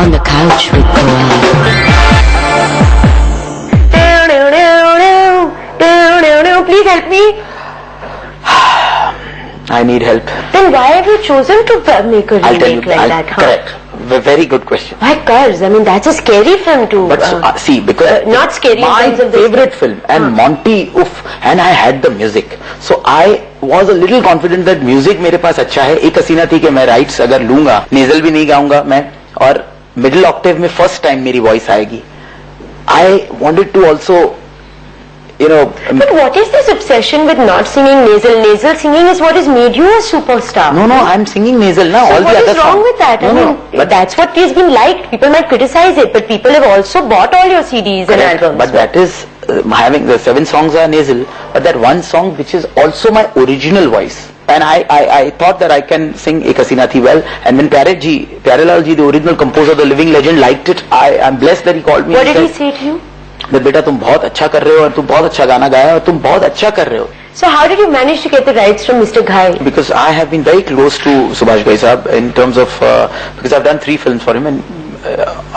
on the couch with Koala. Please help me. I need help. Then why have you chosen to make a remake like that? Correct. Very good question. Why Cars? I mean, that's a scary film too. But see, because not scary. My in terms of the favorite film, and Monty, and I had the music. So I was a little confident that music मेरे पास अच्छा है. एक हसीना थी कि मैं rights अगर लूंगा, nasal भी नहीं गाऊंगा मैं, और मिडिल ऑक्टेव में फर्स्ट टाइम मेरी वॉइस आएगी. I wanted to also, you know. But what is this obsession with not singing nasal? Nasal singing is what has made you a superstar. No, I'm singing nasal now. So all what the is other wrong songs. with that? But that's what has been liked. People might criticize it, but people have also bought all your CDs and albums. But that is having the 7 songs are nasal, but that one song which is also my original voice. And I thought that I can sing Ek Hasina Thi well. And when Pyarelal ji, the original composer, the living legend, liked it, I'm blessed that he called me. What did he say to you? that बेटा तुम बहुत अच्छा कर रहे हो और तुम बहुत अच्छा गाना गाया और तुम बहुत अच्छा कर रहे हो. So how did you manage to get the rights from Mr. Ghai? Because I have been very close to Subhash Ghai Sahab in terms of because I've done 3 films for him, and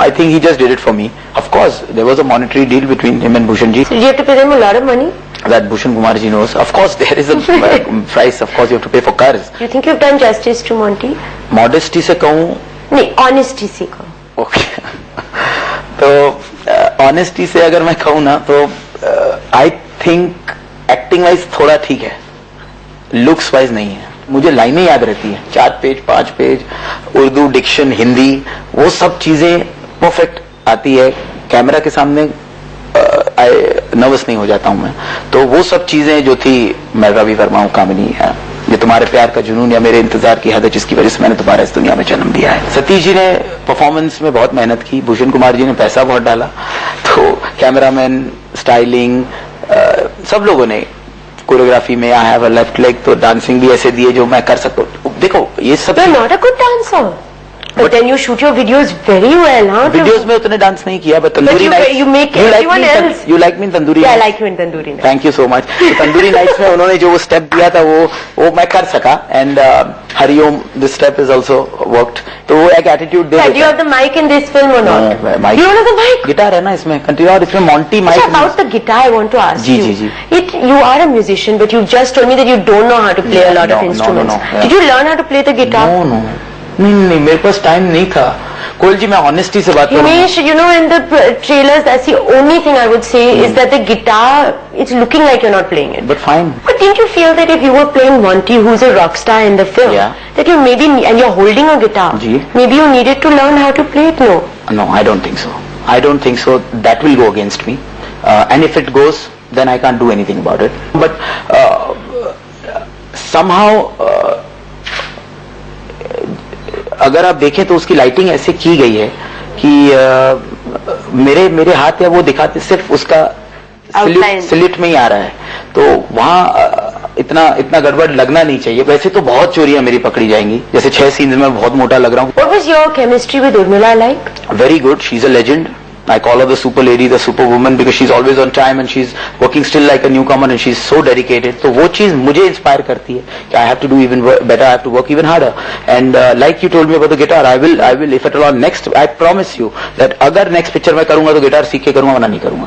I think he just did it for me. Of course, there was a monetary deal between him and Bhushan ji. So did you have to pay them a lot of money? That Bhushan Kumar ji knows. Of course, there is a price. Of course, you have to pay for cars. Do you think you've done justice to Monty? Modesty से कहूँ. नहीं, honesty से कहो. Okay. तो honesty से अगर मैं कहूँ ना तो आई थिंक एक्टिंग वाइज थोड़ा ठीक है, लुक्स वाइज नहीं है. मुझे लाइनें याद रहती हैं, 4 page 5 page, Urdu diction, Hindi, वो सब चीजें परफेक्ट आती है. कैमरा के सामने नर्वस नहीं हो जाता हूं मैं. तो वो सब चीजें जो थी, मैं रवि वर्मा हूं, कामिनी है, ये तुम्हारे प्यार का जुनून या मेरे इंतजार की हद है जिसकी वजह से मैंने तुम्हारा इस दुनिया में जन्म लिया है. सतीश जी ने परफॉर्मेंस में बहुत मेहनत की, भूषण कुमार जी ने पैसा बहुत डाला, तो कैमरामैन, स्टाइलिंग, सब लोगों ने कोरियोग्राफी में I have a left leg, तो डांसिंग भी ऐसे दिए जो मैं कर सकता हूँ. देखो ये सब not a good dancer. But then you shoot your videos very well, huh? Videos में उतने डांस नहीं किया, but Tandoori nights. You make everyone else. You like me in Tandoori? Yeah, I like you in Tandoori nights. Thank you so much. Tandoori nights में उन्होंने जो वो step दिया था वो मैं कर सका, and Hariom this step is also worked. तो वो एक attitude they. Do you have the mic in this film or not? Mic. You don't have the mic? Guitar है ना इसमें, कंटिन्यू, और इसमें Monty mic. About the guitar, I want to ask you. जी. You are a musician, but you just told me that you don't know how to play a lot of instruments. No. Did you learn how to play the guitar? No. नहीं, मेरे पास time नहीं था. कोयल जी, मैं honesty से बात करूँ. Himesh, you know, in the trailers, that's the only thing I would say is that the guitar, it's looking like you're not playing it. But fine. But didn't you feel that if you were playing Monty, who's a rock star in the film, that you maybe, and you're holding a guitar, maybe you needed to learn how to play it? No, I don't think so. That will go against me. And if it goes, then I can't do anything about it. But somehow, अगर आप देखें तो उसकी lighting ऐसे की गई है कि मेरे हाथ या वो दिखाते सिर्फ उसका स्लिट में ही आ रहा है, तो वहाँ इतना गड़बड़ लगना नहीं चाहिए. वैसे तो बहुत चोरियां मेरी पकड़ी जाएंगी, जैसे 6 सीन्स में बहुत मोटा लग रहा हूँ. What was your chemistry with Urmila like? Very good. She's a legend. I call her the super lady, the super woman, because she's always on time and she's working still like a newcomer and she's so dedicated. तो वो चीज मुझे inspire करती है कि I have to do even better, I have to work even harder. And like you told me about the guitar, I will if at all next, I promise you that अगर next picture मैं करूंगा तो guitar सीख के करूंगा, वरना नहीं करूंगा.